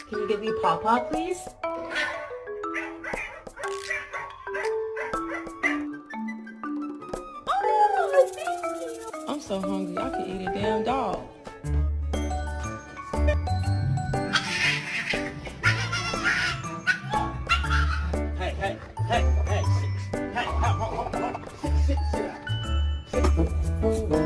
Can you give me Pawpaw, please? Oh, thank you. I'm so hungry, I could eat a damn dog.